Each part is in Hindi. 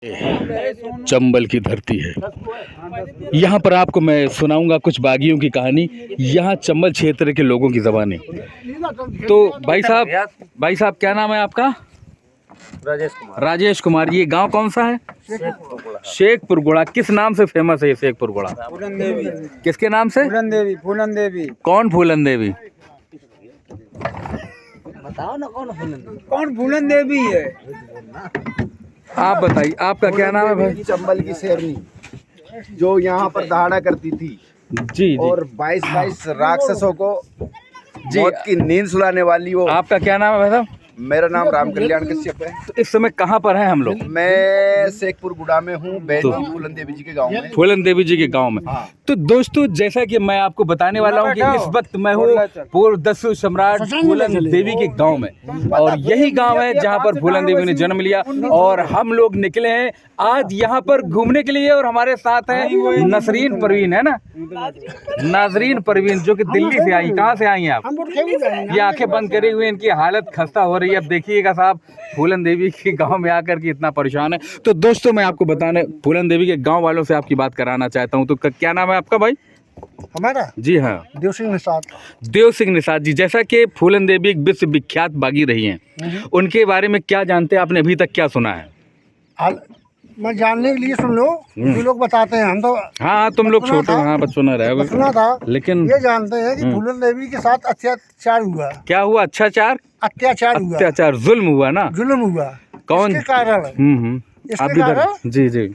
चंबल की धरती है। यहाँ पर आपको मैं सुनाऊंगा कुछ बागियों की कहानी, यहाँ चंबल क्षेत्र के लोगों की ज़बानी। तो भाई साहब क्या नाम है आपका? राजेश कुमार। ये गांव कौन सा है? शेखपुर गुड़ा। किस नाम से फेमस है ये शेखपुर गुड़ा? फूलन देवी। किसके नाम से? फूलन देवी। फूलन देवी। कौन फूलन देवी? बताओ ना कौन फूलन देवी है? आप बताइए, आपका क्या नाम है भाई? चंबल की शेरनी जो यहाँ पर दहाड़ा करती थी जी। और 22 राक्षसों को मौत की नींद सुलाने वाली वो। आपका क्या नाम है भाई साहब? मेरा नाम राम कल्याण कश्यप है। तो इस समय कहाँ पर हैं हम लोग? मैं शेखपुर गुड़ा में हूँ, फूलन देवी जी के गांव में। फूलन देवी जी के गांव में। हाँ। तो दोस्तों, जैसा कि मैं आपको बताने वाला हूँ कि इस वक्त मैं हूँ पूर्व दस्यु सम्राट फूलन देवी के गांव में, और यही गांव है जहां पर फूलन देवी ने जन्म लिया। और हम लोग निकले हैं आज यहाँ पर घूमने के लिए, और हमारे साथ है नसरीन परवीन, है ना? नाजरीन परवीन, जो कि दिल्ली से आई। कहाँ से आई हैं आप? ये आंखें बंद करी हुई, इनकी हालत खस्ता हो रही है। अब देखिएगा साहब, फूलन देवी के गांव में आकर के इतना परेशान है। तो दोस्तों, मैं आपको बताने फूलन देवी के गांव वालों से आपकी बात कराना चाहता हूं। तो क्या नाम है आपका भाई? हमारा? जी हाँ, देव सिंह निषाद। देव सिंह निषाद जी। जैसा कि फूलन देवी एक विश्व विख्यात बागी रही हैं, उनके बारे में क्या जानते हैं आपने? अभी तक क्या सुना है? मैं जानने के लिए सुन लो, जो लोग बताते हैं। हम तो हाँ, तुम लोग छोटे, हाँ बच्चों ने रहे सुना था, लेकिन ये जानते हैं कि फूलन देवी के साथ अत्याचार हुआ। क्या हुआ? अत्याचार हुआ। अत्याचार, जुल्म हुआ ना? जुल्म हुआ। कौन? इसके कारण इसके कारण जी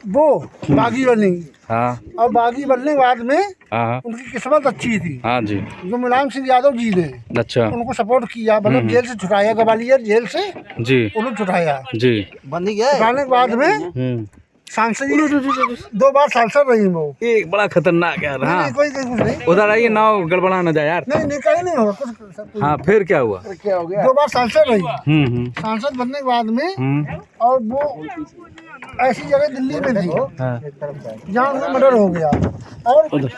वो बागी बनी। हाँ। और बागी बनने के बाद में हाँ उनकी किस्मत अच्छी थी। हाँ जी। जो मुलायम सिंह यादव जी ने अच्छा उनको सपोर्ट किया, मतलब जेल से छुड़ाया, ग्वालियर जेल से जी उन्हें छुड़ाया जी। छुड़ाने के बाद में सांसद 2 बार सांसद रही वो। एक बड़ा खतरनाक यार। हाँ, कोई कुछ नहीं, उधर आइए, नाव गड़बड़ा न जाए यार। नहीं कहीं नहीं होगा कुछ। हाँ, फिर क्या हुआ? क्या हो गया? 2 बार सांसद रही। सांसद बनने के बाद में और वो ऐसी जगह दिल्ली में थी जहाँ उनका मर्डर हो गया, और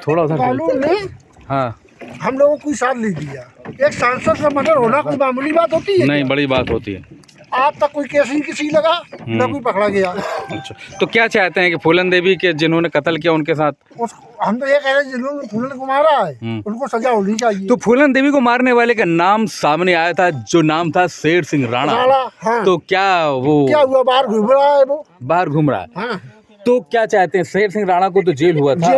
थोड़ा उधर कानून ने हम लोगों को साथ ले दिया। एक सांसद का मर्डर होना कोई मामूली बात होती है? नहीं, बड़ी बात होती है। आज तक कोई केस नहीं किसी लगा, न कोई पकड़ा गया। अच्छा, तो क्या चाहते हैं कि फूलन देवी के जिन्होंने कत्ल किया उनके साथ? हम तो ये कह रहे हैं जिन्होंने फूलन को मारा है उनको सजा होनी चाहिए। तो फूलन देवी को मारने वाले का नाम सामने आया था, जो नाम था शेर सिंह राणा। हाँ। तो क्या हुआ? बाहर घूम रहा है वो, बाहर घूम रहा है। हाँ। तो क्या चाहते हैं? शेर सिंह राणा को तो जेल हुआ था।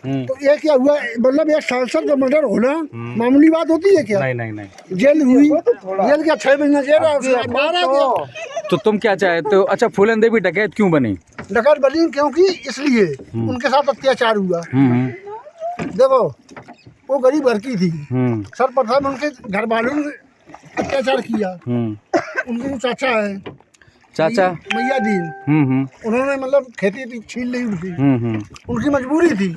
तो ये क्या हुआ? मतलब एक सांसद का मर्डर होना मामूली बात होती है क्या? नहीं। जेल हुई, जेल क्या 6 महीना जेल है, उसके बाद बाहर आ गया। तो तुम क्या चाहते हो? अच्छा, फूलन देवी डकैत क्यों बनी? डकैत बनी क्योंकि इसलिए उनके साथ अत्याचार हुआ। देखो, वो गरीब घर की थी। सर्वप्रथम उनके घर वालों ने अत्याचार किया। उनके जो चाचा है, चाचा मैया दीन, उन्होंने मतलब खेती छीन ली उनकी। उनकी मजबूरी थी,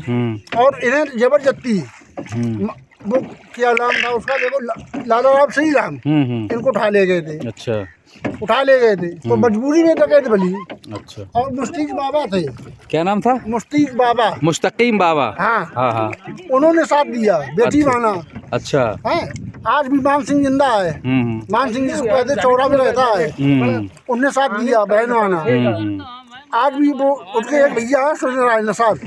और इन्हें जबरदस्ती वो क्या नाम था उसका, देखो लाला राम श्री राम, इनको उठा ले गए थे। अच्छा, उठा ले गए थे तो मजबूरी में डकैत बनी। अच्छा। और मुश्तिक बाबा थे। क्या नाम था? मुश्तिक बाबा। मुस्तकीम बाबा। हाँ, उन्होंने साथ दिया, बेटी माना। अच्छा है। आज भी मान सिंह जिंदा है। मान सिंह जिसको कहते चौरा में रहता है, उनने साथ दिया, बहन माना। आज भी वो उनके एक भैया है सूर्यनारायण निषाद,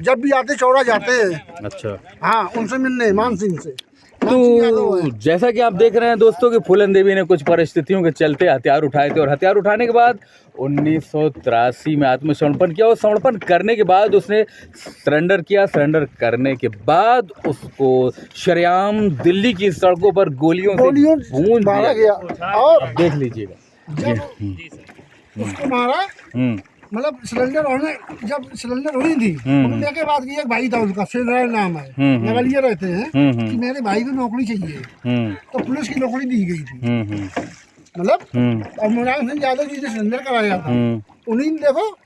जब भी आते चौरा जाते हैं। अच्छा। हाँ, उनसे मिलने मान सिंह से। तो जैसा कि आप देख रहे हैं दोस्तों कि फूलन देवी ने कुछ परिस्थितियों के चलते हथियार उठाए थे, और हथियार उठाने के बाद 1983 में आत्मसमर्पण किया, और समर्पण करने के बाद उसने सरेंडर किया। सरेंडर करने के बाद उसको शरेआम दिल्ली की सड़कों पर गोलियों से भून मारा गया। और देख लीजिएगा, उसको मारा, मतलब जब सिलेंडर हुई थी, उनने के बाद एक भाई था उसका, सूर्यनारायण नाम है, ग्वालियर रहते हैं, कि मेरे भाई को नौकरी चाहिए, तो पुलिस की नौकरी दी गई थी। मतलब और मुलायम सिंह यादव जी ने सिलेंडर कराया था, उन्हीं ने देखो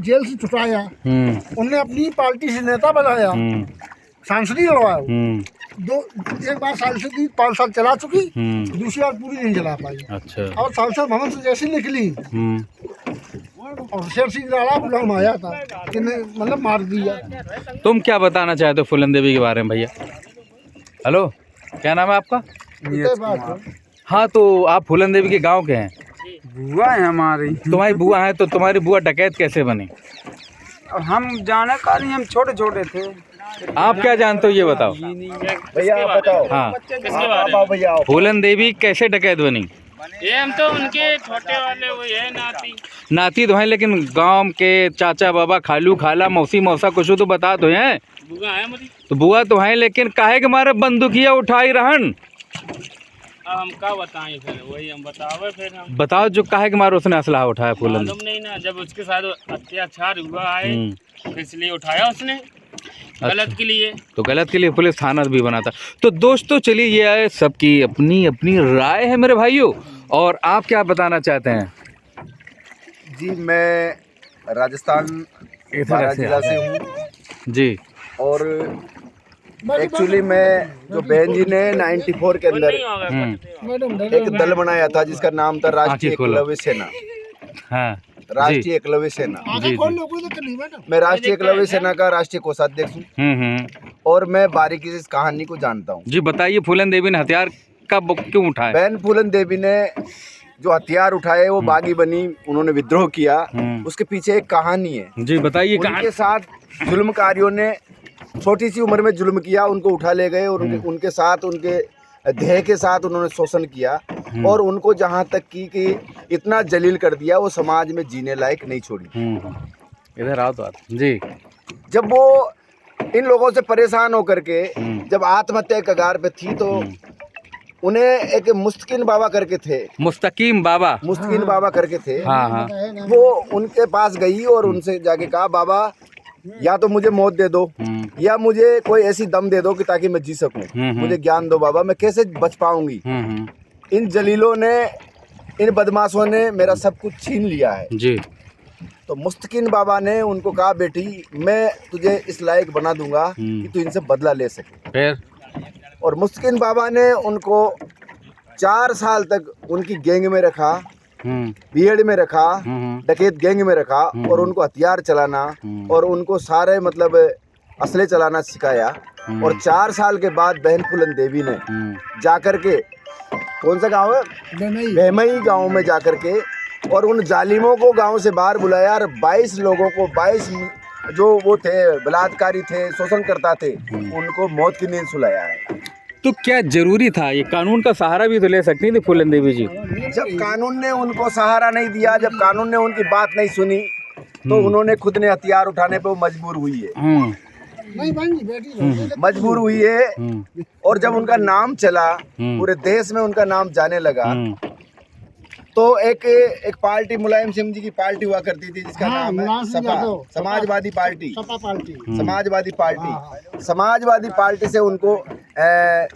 जेल से छुटाया। उन्होंने अपनी पार्टी से नेता बनाया, सांसद लड़वाया। एक बार सांसद 5 साल चला चुकी, दूसरी बार पूरी नहीं चला पाई। अच्छा। और सांसद भवन से जैसे निकली और शेर सिंह राणा गुलाम आया था कि मतलब मार दिया। तुम क्या बताना चाहते हो फूलन देवी के बारे में भैया? हेलो, क्या नाम है आपका? हाँ, तो आप फूलन देवी के गांव के हैं? बुआ है हमारी। तुम्हारी बुआ है, तो तुम्हारी बुआ डकैत कैसे बनी? अब हम जाने का नहीं, हम छोटे छोटे थे। आप क्या जानते हो ये बताओ। भैया आप बताओ। हाँ, भैया फूलन देवी कैसे डकैत बनी? ये हम तो उनके छोटे वाले वो है नाती। नाती तो हैं, लेकिन गांव के चाचा बाबा, खालू खाला, मौसी मौसा कुछ तो बता तो हैं। बुआ है मेरी। तो बुआ तो हैं, लेकिन काहे के मारे बंदूकिया उठाई रहन? अब हम क्या बताएं, फिर वही हम बतावे। फिर हम बताओ जो काहे के मारे उसने असला उठाया फूलन? मालूम नहीं ना, जब उसके साथ अत्याचार हुआ है तो इसलिए उठाया उसने, गलत के लिए। तो गलत के लिए पुलिस थाना भी बना था। तो दोस्तों चलिए, ये है सबकी अपनी अपनी राय है मेरे भाइयों। और आप क्या बताना चाहते हैं? जी मैं राजस्थान बारां जिला से हूँ जी। और एक्चुअली मैं जो बहन जी ने 94 के अंदर एक दल बनाया था जिसका नाम था राष्ट्रीय एकलव्य सेना। हाँ, राष्ट्रीय एकलव्य सेना। जी, जी। मैं राष्ट्रीय एकलव्य सेना का राष्ट्रीय कोषाध्यक्ष हूँ और मैं बारीकी से इस कहानी को जानता हूँ। जी बताइए, फूलन देवी ने हथियार कब क्यों उठाया? बहन फूलन देवी ने जो हथियार उठाए वो बागी बनी, उन्होंने विद्रोह किया। उसके पीछे एक कहानी है। जी बताइए। उनके साथ जुल्मकारियों ने छोटी सी उम्र में जुल्म किया, उनको उठा ले गए और उनके साथ, उनके ध्येय के साथ उन्होंने शोषण किया और उनको जहाँ तक कि इतना जलील कर दिया, वो समाज में जीने लायक नहीं छोड़ी। इधर आओ तो आप जी। जब वो इन लोगों से परेशान होकर के जब आत्महत्या के कगार पे थी, तो उन्हें एक मुस्तकीन बाबा करके थे, मुस्तकीम बाबा करके थे। हाँ हाँ। वो उनके पास गई और उनसे जाके कहा, बाबा या तो मुझे मौत दे दो या मुझे कोई ऐसी दम दे दो कि ताकि मैं जी सकूं। मुझे ज्ञान दो बाबा, मैं कैसे बच पाऊंगी। इन जलीलों ने, इन बदमाशों ने मेरा सब कुछ छीन लिया है जी। तो मुस्तकीन बाबा ने उनको कहा, बेटी मैं तुझे इस लायक बना दूंगा कि तू इनसे बदला ले सके। फिर? और मुस्तकीन बाबा ने उनको 4 साल तक उनकी गैंग में रखा, बीएड में रखा, डकैत गैंग में रखा और उनको हथियार चलाना और उनको सारे मतलब असले चलाना सिखाया। और 4 साल के बाद बहन फूलन देवी ने जाकर के, कौन सा गांव है, बेमई गांव में जाकर के, और उन जालिमों को गांव से बाहर बुलाया और 22 लोगों को, 22 जो वो थे बलात्कारी थे, शोषण करता थे, उनको मौत की नींद सुलाया है। तो क्या जरूरी था? ये कानून का सहारा भी तो ले सकती थी फूलन देवी जी। जब कानून ने उनको सहारा नहीं दिया, जब कानून ने उनकी बात नहीं सुनी, तो उन्होंने खुद ने हथियार उठाने पे वो मजबूर हुई है। मजबूर हुई है। और जब उनका नाम चला, पूरे देश में उनका नाम जाने लगा, तो एक पार्टी, मुलायम सिंह जी की पार्टी हुआ करती थी जिसका नाम है सपा, समाजवादी पार्टी। समाजवादी पार्टी से उनको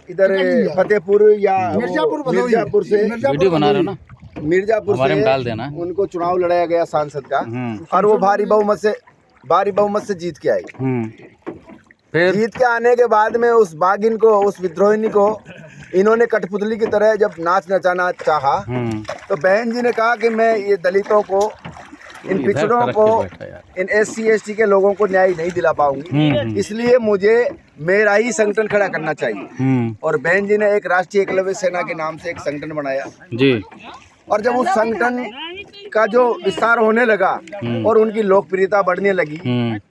इधर फतेहपुर या मिर्जापुर से वीडियो बना रहे हो ना, मिर्जापुर हमारे में से डाल देना। उनको चुनाव लड़ाया गया सांसद का और वो भारी बहुमत से जीत के आई। फिर जीत के आने के बाद में उस बागिन को, उस विद्रोहिनी को इन्होंने कठपुतली की तरह जब नाच नचाना चाहा, तो बहन जी ने कहा कि मैं ये दलितों को, इन पिछड़ों को, इन SC ST के लोगों को न्याय नहीं दिला पाऊंगी, इसलिए मुझे मेरा ही संगठन खड़ा करना चाहिए। और बहन जी ने एक राष्ट्रीय एकलव्य सेना के नाम से एक संगठन बनाया जी। और जब उस संगठन का जो विस्तार होने लगा और उनकी लोकप्रियता बढ़ने लगी,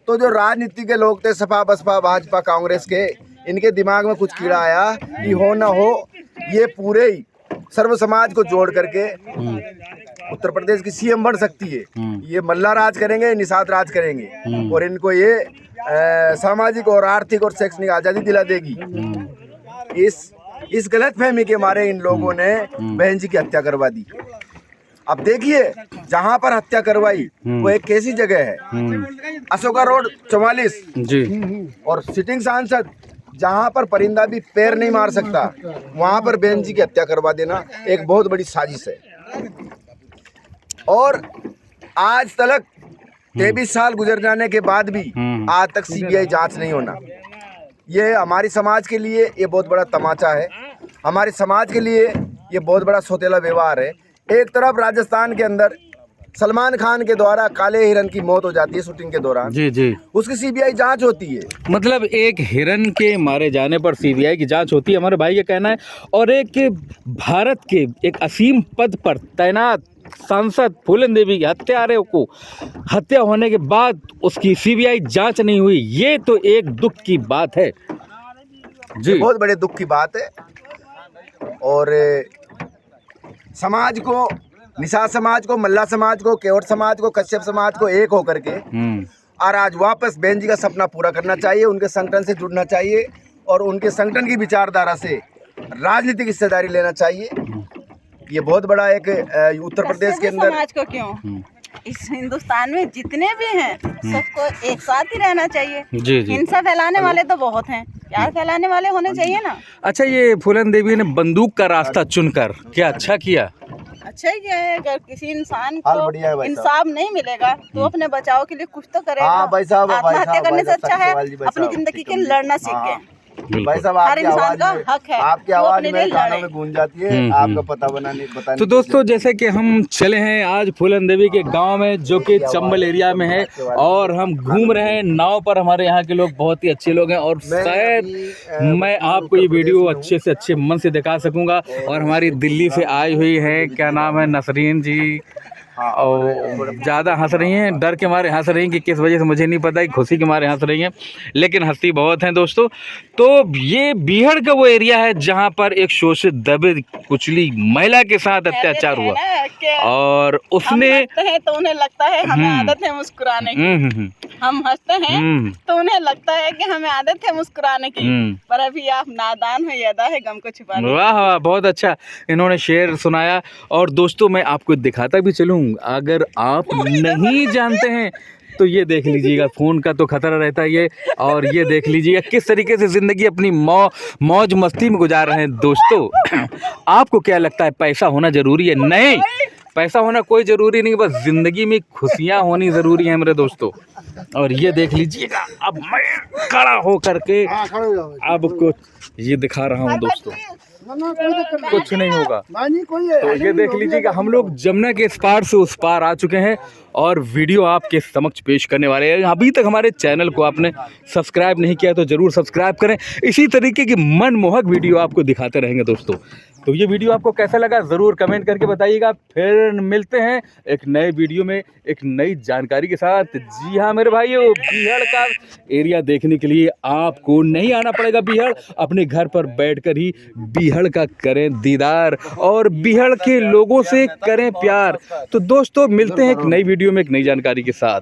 तो जो राजनीति के लोग थे, सपा बसपा भाजपा कांग्रेस के, इनके दिमाग में कुछ कीड़ा आया कि हो ना हो ये पूरे ही सर्व समाज को जोड़ करके उत्तर प्रदेश की CM बन सकती है। ये मल्ला राज करेंगे, निषाद राज करेंगे और इनको ये सामाजिक और आर्थिक और शैक्षणिक आज़ादी दिला देगी। इस गलतफहमी के मारे इन लोगों ने बहन जी की हत्या करवा दी। अब देखिए, जहाँ पर हत्या करवाई वो एक कैसी जगह है, अशोका रोड 44 जी। और सिटिंग सांसद जहाँ पर परिंदा भी पैर नहीं मार सकता, वहाँ पर बहन जी की हत्या करवा देना एक बहुत बड़ी साजिश है। और आज तक 23 साल गुजर जाने के बाद भी आज तक CBI जांच नहीं होना, ये हमारे समाज के लिए ये बहुत बड़ा तमाचा है। हमारे समाज के लिए ये बहुत बड़ा सौतेला व्यवहार है। एक तरफ राजस्थान के अंदर सलमान खान के द्वारा काले हिरन की मौत हो जाती है शूटिंग के दौरान, जी जी, उसकी CBI जांच होती है। मतलब एक हिरन के मारे जाने पर CBI की जांच होती है, हमारे भाई का कहना है। और एक भारत के एक असीम पद पर तैनात सांसद फूलन देवी के हत्यारे को हत्या होने के बाद उसकी सीबीआई जांच नहीं हुई, ये तो एक दुख की बात है जी। बहुत बड़े दुख की बात है। और समाज को, निषाद समाज को, मल्ला समाज को, केवट समाज को, कश्यप समाज को एक होकर के और आज वापस बहन जी का सपना पूरा करना चाहिए, उनके संगठन से जुड़ना चाहिए और उनके संगठन की विचारधारा से राजनीतिक हिस्सेदारी लेना चाहिए। ये बहुत बड़ा एक उत्तर प्रदेश के अंदर समाज को क्यों, इस हिंदुस्तान में जितने भी हैं सबको एक साथ ही रहना चाहिए। जी जी। हिंसा फैलाने वाले तो बहुत हैं, प्यार फैलाने वाले होने चाहिए ना। अच्छा, ये फूलन देवी ने बंदूक का रास्ता चुनकर क्या अच्छा किया? अच्छा ही है। अगर किसी इंसान हाल को बढ़िया है भाई इंसाफ नहीं मिलेगा तो अपने बचाव के लिए कुछ तो करेगा। हाँ भाई साहब, आत्महत्या करने से अच्छा है भाई साहब, अपनी जिंदगी के लड़ना सीख गए। भाई साहब, हर आपकी इंसान आवाज का में, हक है आपकी वो आवाज अपने मेरे लिए कानों लड़े। में गूंज जाती है। आपका पता बताने तो दोस्तों, जैसे कि हम चले हैं आज फूलन देवी के गांव में जो कि चंबल एरिया में है और हम घूम रहे हैं नाव पर। हमारे यहाँ के लोग बहुत ही अच्छे लोग हैं और शायद मैं आपको ये वीडियो अच्छे से अच्छे मन से दिखा सकूंगा। और हमारी दिल्ली से आई हुई है, क्या नाम है, नसरीन जी, और ज़्यादा हंस रही हैं, डर के मारे हंस रही हैं कि किस वजह से मुझे नहीं पता, खुशी के मारे हंस रही हैं, लेकिन हंसती बहुत हैं दोस्तों। तो ये बीहड़ का वो एरिया है जहाँ पर एक शोषित दबे कुचली महिला के साथ अत्याचार हुआ और उसने हैं तो उन्हें लगता है हमें आदत है मुस्कुराने की, हम हंसते हैं तो उन्हें लगता है कि हमें आदत है मुस्कुराने की, पर अभी आप नादान हो, यादा है गम को छुपाने। वाह वाह, बहुत अच्छा इन्होंने शेर सुनाया। और दोस्तों, मैं आपको दिखाता भी चलूँ, अगर आप नहीं जानते हैं तो ये देख लीजिएगा, फ़ोन का तो खतरा रहता है ये, और ये देख लीजिएगा किस तरीके से ज़िंदगी अपनी मौज मस्ती में गुजार रहे हैं दोस्तों। आपको क्या लगता है पैसा होना ज़रूरी है? नहीं, पैसा होना कोई ज़रूरी नहीं, बस ज़िंदगी में खुशियाँ होनी ज़रूरी है मेरे दोस्तों। और ये देख लीजिएगा, अब मैं खड़ा हो करके अब कुछ ये दिखा रहा हूँ दोस्तों, कुछ नहीं होगा। तो ये देख लीजिएगा, हम लोग जमुना के इस पार से उस पार आ चुके हैं और वीडियो आपके समक्ष पेश करने वाले हैं। अभी तक हमारे चैनल को आपने सब्सक्राइब नहीं किया तो ज़रूर सब्सक्राइब करें, इसी तरीके की मनमोहक वीडियो आपको दिखाते रहेंगे दोस्तों। तो ये वीडियो आपको कैसा लगा ज़रूर कमेंट करके बताइएगा। फिर मिलते हैं एक नए वीडियो में एक नई जानकारी के साथ। जी हाँ मेरे भाइयों, बीहड़ का एरिया देखने के लिए आपको नहीं आना पड़ेगा बीहड़, अपने घर पर बैठकर ही बीहड़ का करें दीदार और बीहड़ के लोगों से करें प्यार। तो दोस्तों, मिलते हैं एक नई वीडियो में एक नई जानकारी के साथ।